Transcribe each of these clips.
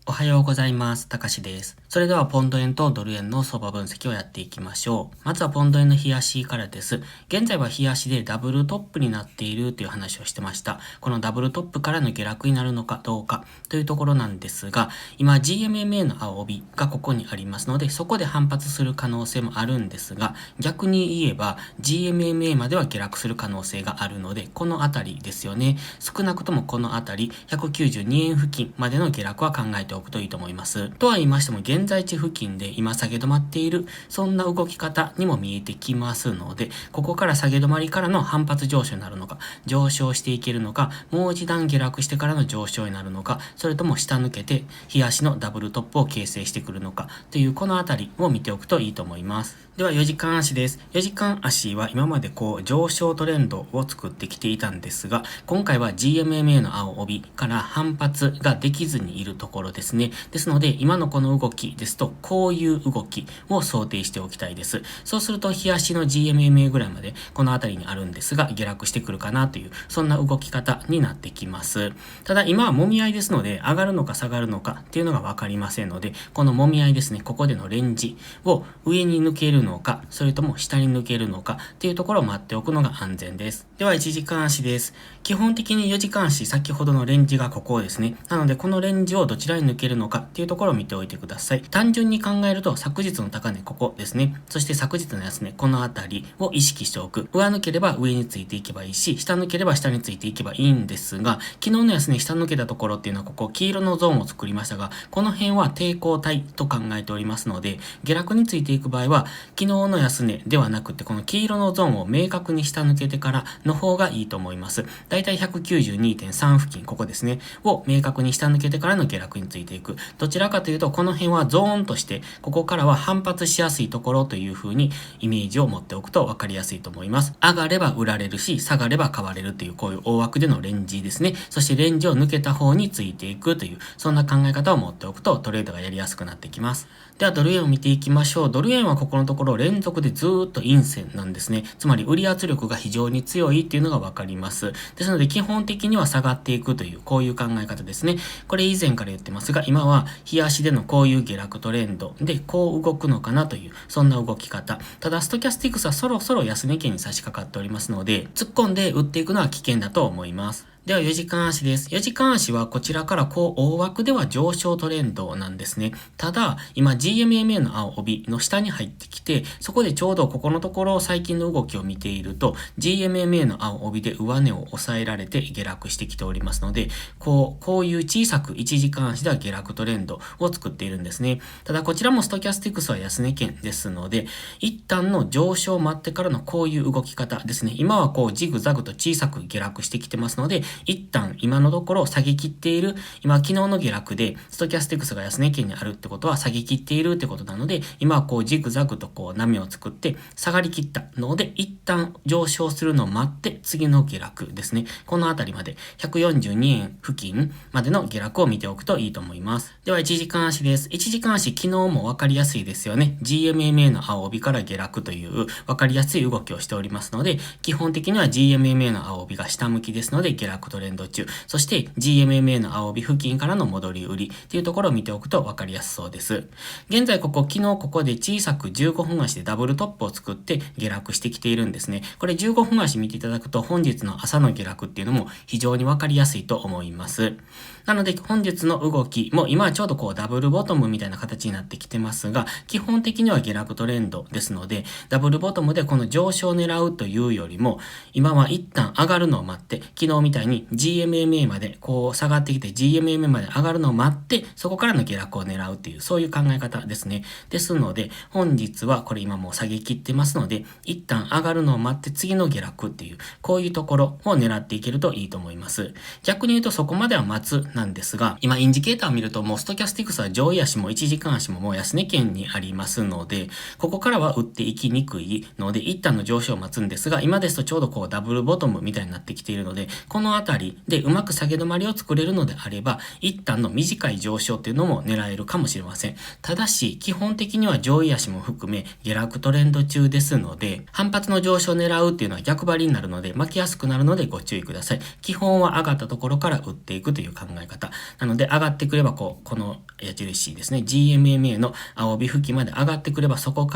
おはようございます。たかしです。それではポンド円とドル円の相場分析をやっていきましょう。まずはポンド円の日足からです。現在は日足でダブルトップになっているという話をしてました。このダブルトップからの下落になるのかどうかというところなんですが、今 GMMA の青帯がここにありますので、そこで反発する可能性もあるんですが、逆に言えば GMMA までは下落する可能性があるので、このあたりですよね。少なくともこのあたり、192円付近までの下落は考えておくといいと思います。とは言いましても、現在地付近で今下げ止まっている、そんな動き方にも見えてきますので、ここから下げ止まりからの反発上昇になるのか、上昇していけるのか、もう一段下落してからの上昇になるのか、それとも下抜けて、日足のダブルトップを形成してくるのか、というこのあたりを見ておくといいと思います。では4時間足です。4時間足は今まで上昇トレンドを作ってきていたんですが、今回は GMMA の青帯から反発ができずにいるところですね。ですので、今のこの動きですと、こういう動きを想定しておきたいです。そうすると、日足の GMMA ぐらいまでこの辺りにあるんですが、下落してくるかなという、そんな動き方になってきます。ただ、今は揉み合いですので、上がるのか下がるのかっていうのがわかりませんので、この揉み合いですね、ここでのレンジを上に抜けるのか、それとも下に抜けるのかっていうところを待っておくのが安全です。では、1時間足です。基本的に4時間足、先ほどのレンジがここですね。なので、このレンジをどちらに抜けるのかっていうところを見ておいてください。単純に考えると、昨日の高値ここですね。そして昨日の安値、このあたりを意識しておく。上抜ければ上についていけばいいし、下抜ければ下についていけばいいんですが、昨日の安値下抜けたところっていうのはここ黄色のゾーンを作りましたが、この辺は抵抗体と考えておりますので、下落についていく場合は、昨日の安値ではなくて、この黄色のゾーンを明確に下抜けてからの方がいいと思います。だいたい 192.3 付近、ここですね、を明確に下抜けてからの下落についていく。どちらかというと、この辺はゾーンとして、ここからは反発しやすいところという風にイメージを持っておくと分かりやすいと思います。上がれば売られるし、下がれば買われるという、こういう大枠でのレンジですね。そしてレンジを抜けた方についていくという、そんな考え方を持っておくとトレードがやりやすくなってきます。ではドル円を見ていきましょう。ドル円はここのところ連続でずーっと陰線なんですね。つまり売り圧力が非常に強いっていうのがわかります。ですので基本的には下がっていくという、こういう考え方ですね。これ以前から言ってますが、今は日足でのこういう下落トレンドでこう動くのかなという、そんな動き方。ただストキャスティクスはそろそろ安値圏に差し掛かっておりますので、突っ込んで売っていくのは危険だと思います。では4時間足です。4時間足はこちらから大枠では上昇トレンドなんですね。ただ、今 GMMA の青帯の下に入ってきて、そこでちょうどここのところ最近の動きを見ていると、GMMA の青帯で上値を抑えられて下落してきておりますので、こういう小さく1時間足では下落トレンドを作っているんですね。ただこちらもストキャスティクスは安値圏ですので、一旦の上昇を待ってからのこういう動き方ですね。今はジグザグと小さく下落してきてますので、一旦今のところ下げ切っている、今昨日の下落でストキャスティクスが安値圏にあるってことは下げ切っているってことなので、今はジグザグと波を作って下がり切ったので、一旦上昇するのを待って次の下落ですね。このあたりまで142円付近までの下落を見ておくといいと思います。では1時間足です。1時間足昨日もわかりやすいですよね。GMMA の青帯から下落というわかりやすい動きをしておりますので、基本的には GMMA の青帯が下向きですので下落トレンド中、そして GMMA の青帯付近からの戻り売りっていうところを見ておくと分かりやすそうです。現在昨日ここで小さく15分足でダブルトップを作って下落してきているんですね。これ15分足見ていただくと本日の朝の下落っていうのも非常に分かりやすいと思います。なので本日の動きも今はちょうどダブルボトムみたいな形になってきてますが、基本的には下落トレンドですので、ダブルボトムでこの上昇を狙うというよりも、今は一旦上がるのを待って、昨日みたいに GMMA まで下がってきて GMMA まで上がるのを待って、そこからの下落を狙うっていう、そういう考え方ですね。ですので、本日はこれ今もう下げ切ってますので、一旦上がるのを待って次の下落っていう、こういうところを狙っていけるといいと思います。逆に言うとそこまでは待つなんですが、今インジケーターを見るともうストキャスティクスは上位足も1時間足ももう安値圏にありますので、ここからは売っていきにくいので、一旦の上昇を待つんですが、今ですとちょうどダブルボトムみたいになってきているので、このあたりでうまく下げ止まりを作れるのであれば、一旦の短い上昇っていうのも狙えるかもしれません。ただし、基本的には上位足も含め下落トレンド中ですので、反発の上昇を狙うっていうのは逆張りになるので、巻きやすくなるのでご注意ください。基本は上がったところから売っていくという考え方。なので、上がってくればこの矢印ですね、GMMA の青帯付近まで上がってくれば、ここ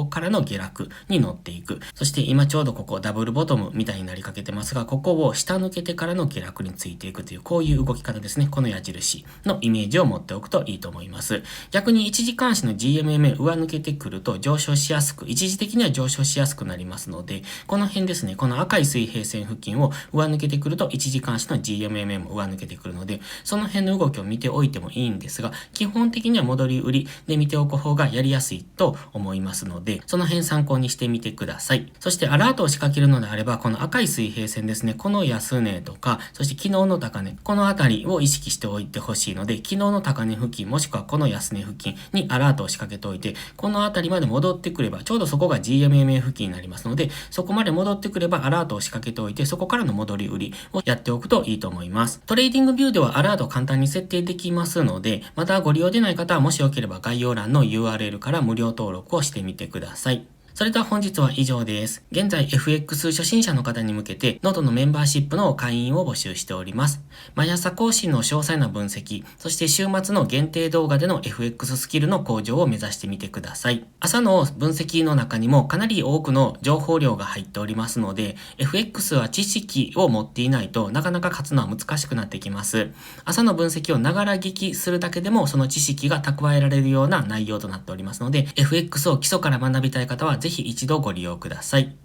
からの下落に乗っていく。そして今ちょうどここダブルボトムみたいになりかけてますが、ここを下抜けてからの下落についていくという、こういう動き方ですね。この矢印のイメージを持っておくといいと思います。逆に一時監視の GMMA 上抜けてくると上昇しやすく、一時的には上昇しやすくなりますので、この辺ですね、この赤い水平線付近を上抜けてくると一時監視の GMMA も上抜けてくるので、その辺の動きを見ておいてもいいんですが、基本的には戻り売りで見ておく方がやりやすいと思いますので、その辺参考にしてみてください。そしてアラートを仕掛けるのであれば、この赤い水平線ですね、この安値とか、そして昨日の高値、このあたりを意識しておいてほしいので、昨日の高値付近、もしくはこの安値付近にアラートを仕掛けておいて、このあたりまで戻ってくれば、ちょうどそこが GMMA 付近になりますので、そこまで戻ってくればアラートを仕掛けておいて、そこからの戻り売りをやっておくといいと思います。トレーディングビューではアラートを簡単に設定できますので、またご利用でない方はもしよければ概要欄の URL から無料登録をしてみてください。それでは本日は以上です。現在 FX 初心者の方に向けて Note のメンバーシップの会員を募集しております。毎朝更新の詳細な分析、そして週末の限定動画での FX スキルの向上を目指してみてください。朝の分析の中にもかなり多くの情報量が入っておりますので、FX は知識を持っていないとなかなか勝つのは難しくなってきます。朝の分析をながら聞きするだけでもその知識が蓄えられるような内容となっておりますので、FX を基礎から学びたい方はぜひ一度ご利用ください。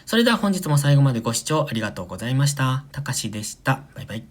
それでは本日も最後までご視聴ありがとうございました。たかしでした。バイバイ。